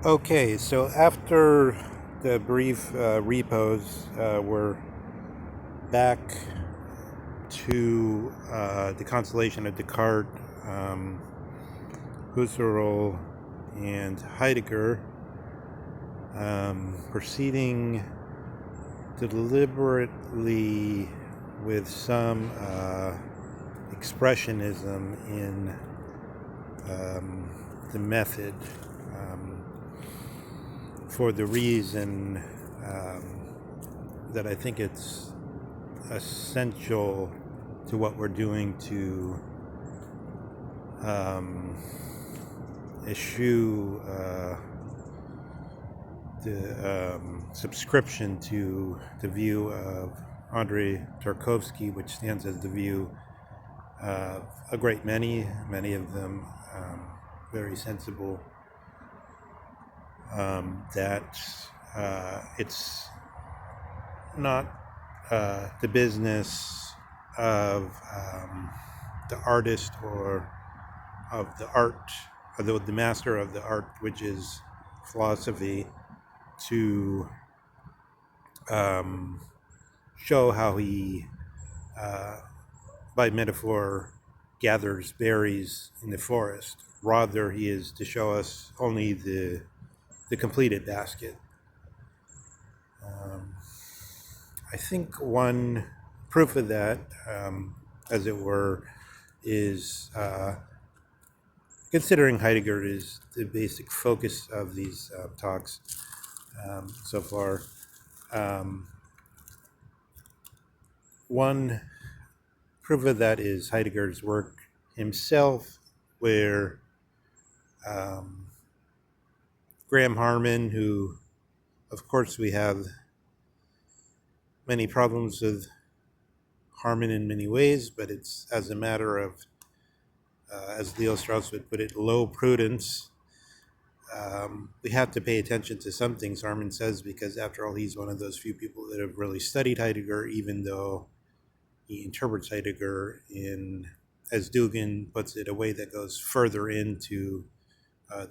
Okay, so after the brief repose, we're back to the Constellation of Descartes, um, Husserl, and Heidegger, proceeding deliberately with some expressionism in the method, um, for the reason that I think it's essential to what we're doing to eschew the subscription to the view of Andrei Tarkovsky, which stands as the view of a great many of them very sensible, that it's not the business of the artist or of the art, or the master of the art, which is philosophy, to um, show how he, by metaphor, gathers berries in the forest. Rather, he is to show us only the completed basket. Um, I think one proof of that, as it were, is considering Heidegger is the basic focus of these talks so far. Um, One proof of that is Heidegger's work himself, where um, Graham Harman, who, of course, we have many problems with Harman in many ways, but it's as a matter of, as Leo Strauss would put it, low prudence. We have to pay attention to some things Harman says, because after all, he's one of those few people that have really studied Heidegger, even though he interprets Heidegger in, as Dugan puts it, a way that goes further into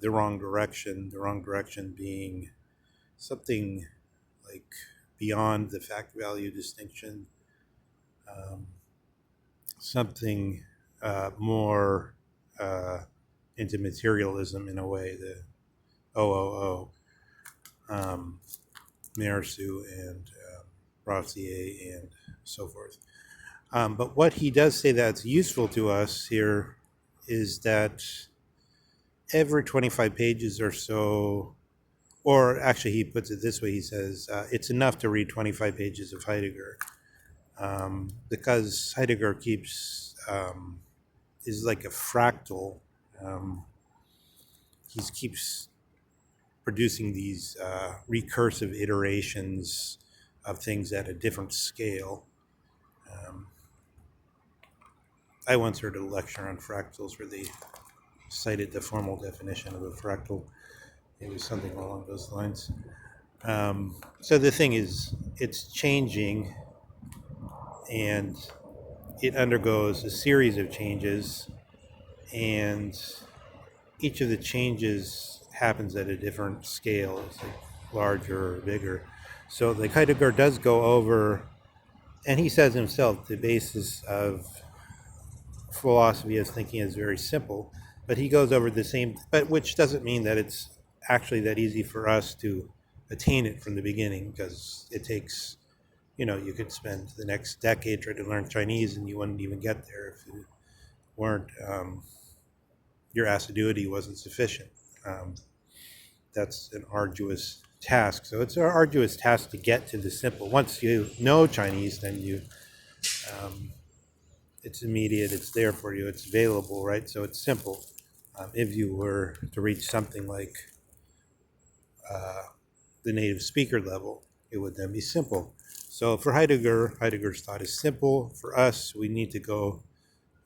the wrong direction being something like beyond the fact value distinction, um, something more into materialism in a way, the OOO, Meursault and Rossier and so forth. But what he does say that's useful to us here is that every 25 pages or so, or actually he puts it this way, he says, it's enough to read 25 pages of Heidegger, because Heidegger is like a fractal. Um, he keeps producing these recursive iterations of things at a different scale. Um, I once heard a lecture on fractals where they cited the formal definition of a fractal. It was something along those lines. So the thing is, it's changing, and it undergoes a series of changes, and each of the changes happens at a different scale. It's like larger or bigger. So like Heidegger does go over, and he says himself, the basis of philosophy as thinking is very simple, but he goes over the same, but which doesn't mean that it's actually that easy for us to attain it from the beginning, because it takes, you could spend the next decade trying to learn Chinese and you wouldn't even get there if you weren't, your assiduity wasn't sufficient. Um, that's an arduous task. So it's an arduous task to get to the simple. Once you know Chinese, then um, it's immediate, it's there for you, it's available, right? So it's simple. If you were to reach something like uh, the native speaker level, it would then be simple. So for Heidegger, Heidegger's thought is simple. For us, we need to go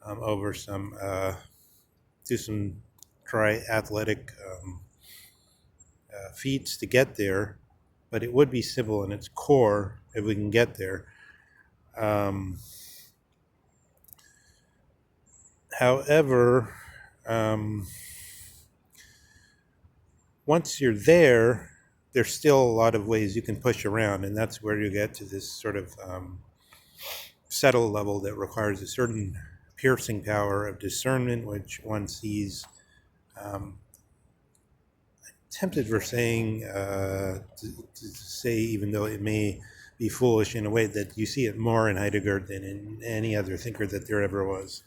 over do some triathletic feats to get there, but it would be simple in its core if we can get there. Um, However, once you're there, there's still a lot of ways you can push around, and that's where you get to this sort of subtle level that requires a certain piercing power of discernment, which one sees. Tempted for saying to say, even though it may be foolish in a way, that you see it more in Heidegger than in any other thinker that there ever was.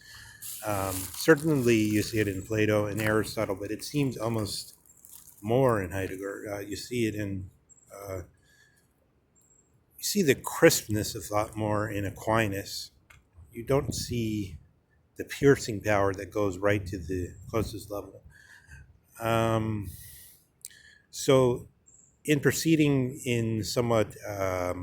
Certainly, you see it in Plato and Aristotle, but it seems almost more in Heidegger. You see it in you see the crispness of thought more in Aquinas. You don't see the piercing power that goes right to the closest level. So, in proceeding in somewhat I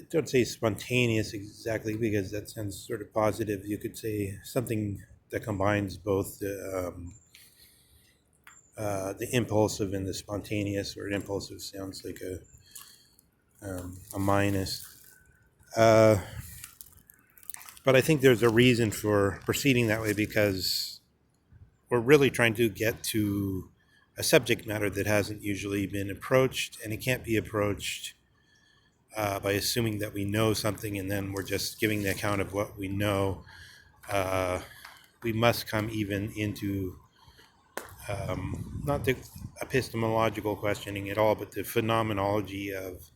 don't say spontaneous exactly, because that sounds sort of positive. You could say something that combines both the impulsive and the spontaneous, or impulsive sounds like a minus. But I think there's a reason for proceeding that way, because we're really trying to get to a subject matter that hasn't usually been approached, and it can't be approached by assuming that we know something and then we're just giving the account of what we know. We must come even into not the epistemological questioning at all, but the phenomenology of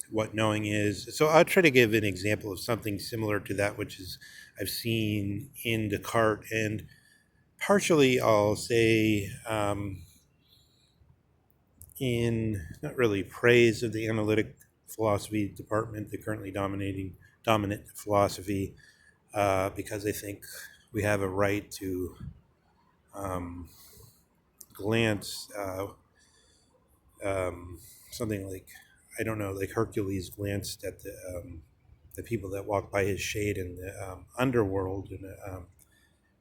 what knowing is. So I'll try to give an example of something similar to that, which is I've seen in Descartes, and partially I'll say in not really praise of the analytic philosophy department, the currently dominant philosophy, because I think we have a right to glance something like, I don't know, like Hercules glanced at the people that walk by his shade in the underworld in a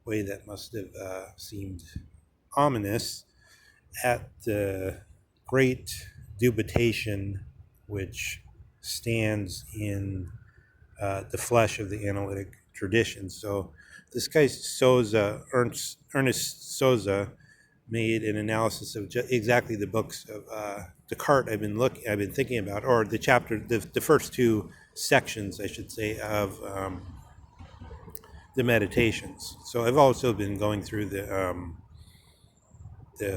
way that must have seemed ominous, at the great dubitation which stands in the flesh of the analytic tradition. So this guy Souza, Ernest Souza, made an analysis of exactly the books of Descartes I've been thinking about, or the chapter, the first two sections, I should say, of the Meditations. So I've also been going through the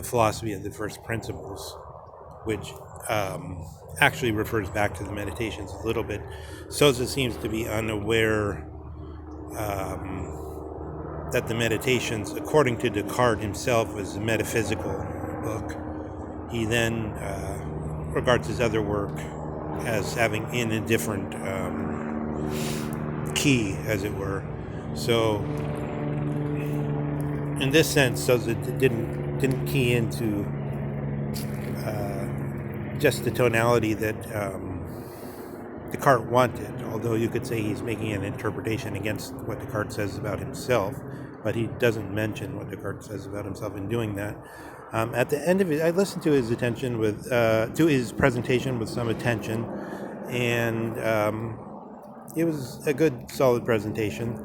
philosophy of the first principles, which actually refers back to the Meditations a little bit. Souza seems to be unaware that the Meditations, according to Descartes himself, was a metaphysical book. He then regards his other work as having in a different key, as it were. So, in this sense, Souza didn't key into just the tonality that Descartes wanted, although you could say he's making an interpretation against what Descartes says about himself, but he doesn't mention what Descartes says about himself in doing that. At the end of it, I listened to his presentation with some attention, and it was a good, solid presentation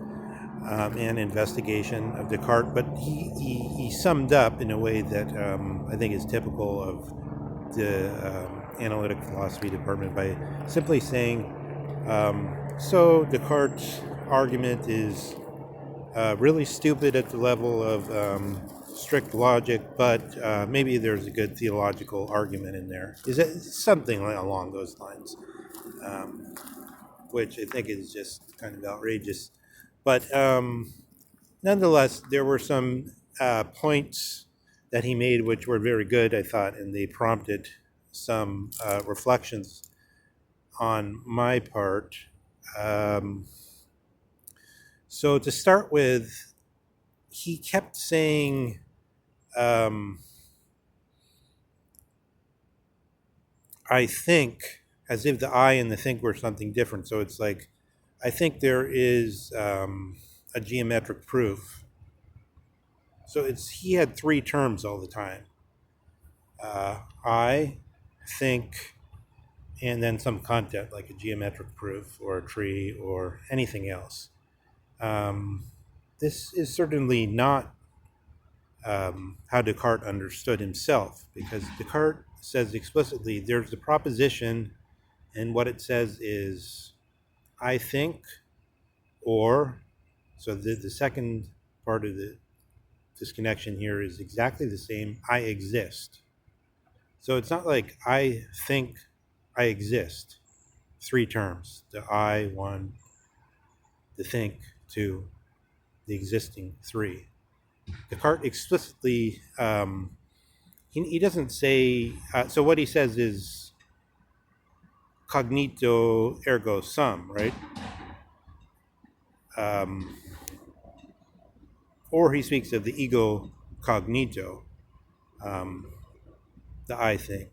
and investigation of Descartes. But he summed up in a way that I think is typical of the analytic philosophy department by simply saying, so Descartes' argument is really stupid at the level of strict logic, but maybe there's a good theological argument in there. Is it something along those lines? Which I think is just kind of outrageous. But nonetheless, there were some points that he made which were very good, I thought, and they prompted some reflections on my part. So to start with, he kept saying, I think, as if the I and the think were something different. So it's like, I think there is a geometric proof. So he had three terms all the time. I think, and then some content like a geometric proof or a tree or anything else. this is certainly not how Descartes understood himself, because Descartes says explicitly there's the proposition, and what it says is, I think, or, so the second part of this connection here is exactly the same, I exist. So it's not like I think I exist, three terms, the I, one, the think, two, the existing, three. Descartes explicitly, he doesn't say, so what he says is cognito ergo sum, right? Or he speaks of the ego cognito, the I think.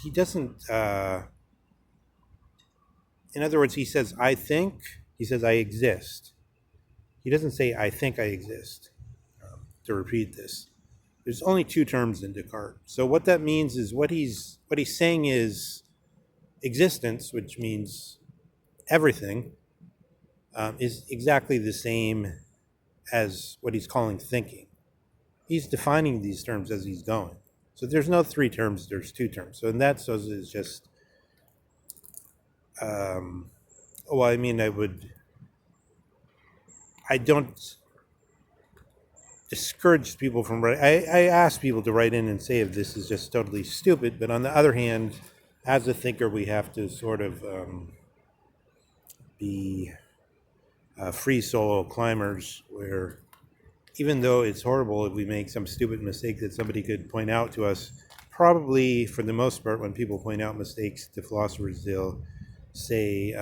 He doesn't, in other words, he says I think, he says I exist. He doesn't say I think I exist, to repeat this. There's only two terms in Descartes. So what that means is what he's saying is existence, which means everything, is exactly the same as what he's calling thinking. He's defining these terms as he's going. So there's no three terms, there's two terms. So in that Souza is just, I don't discourage people from writing. I ask people to write in and say if this is just totally stupid, but on the other hand, as a thinker, we have to sort of be free solo climbers, where even though it's horrible if we make some stupid mistake that somebody could point out to us, probably for the most part, when people point out mistakes to philosophers, they'll say,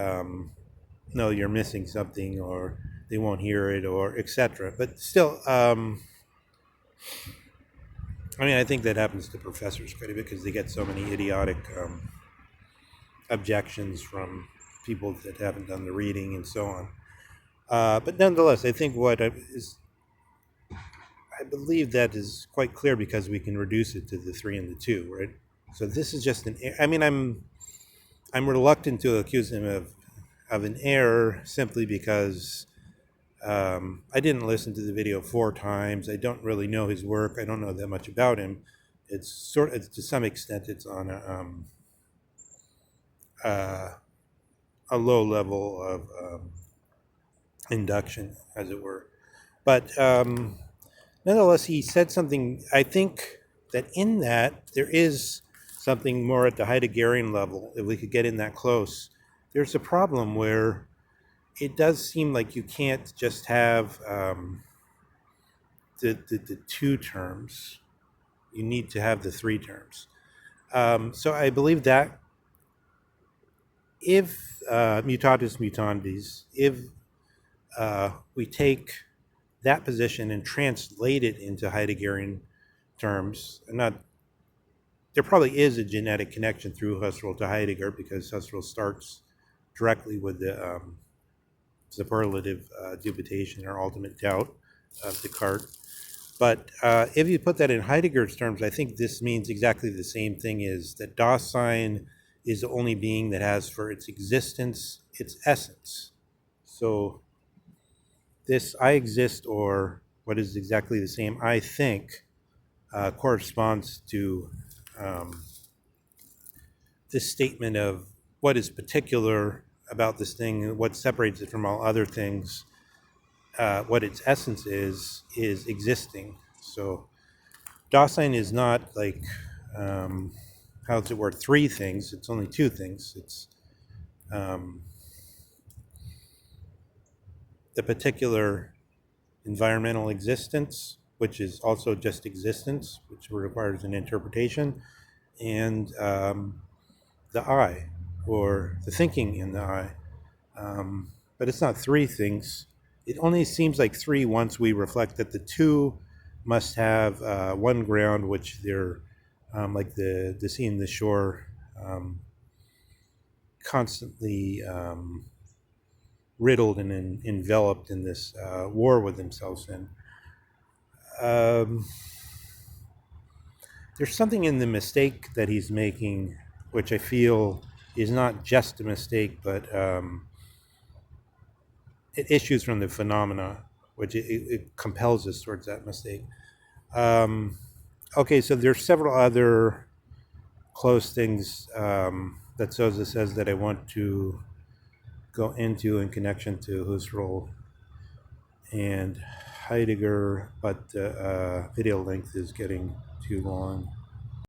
no, you're missing something, or they won't hear it, or etc. But still, I think that happens to professors quite a bit because they get so many idiotic objections from people that haven't done the reading and so on. But nonetheless, I think I believe that is quite clear because we can reduce it to the three and the two, right? So this is just I'm reluctant to accuse him of an error simply because I didn't listen to the video 4 times. I don't really know his work. I don't know that much about him. It's to some extent, it's on a low level of induction, as it were. But nonetheless, he said something. I think that in that there is something more at the Heideggerian level. If we could get in that close, there's a problem where it does seem like you can't just have the two terms. You need to have the three terms. So I believe that if mutatis mutandis, if we take that position and translate it into Heideggerian terms, there probably is a genetic connection through Husserl to Heidegger, because Husserl starts directly with the superlative dubitation or ultimate doubt of Descartes. But if you put that in Heidegger's terms, I think this means exactly the same thing, is that Da-sein is the only being that has for its existence its essence. So this I exist, or what is exactly the same, I think, corresponds to this statement of what is particular about this thing, what separates it from all other things, what its essence is existing. So Da-sein is not like, how does it work, 3 things, it's only 2 things. It's the particular environmental existence, which is also just existence, which requires an interpretation, and the I, or the thinking in the I. But it's not 3 things. It only seems like 3 once we reflect that the 2 must have one ground, which they're like the sea and the shore, constantly riddled and enveloped in this war with themselves in. There's something in the mistake that he's making, which I feel is not just a mistake, but it issues from the phenomena. which it compels us towards that mistake. Okay, so there's several other close things that Souza says that I want to go into in connection to Husserl and Heidegger, but video length is getting too long.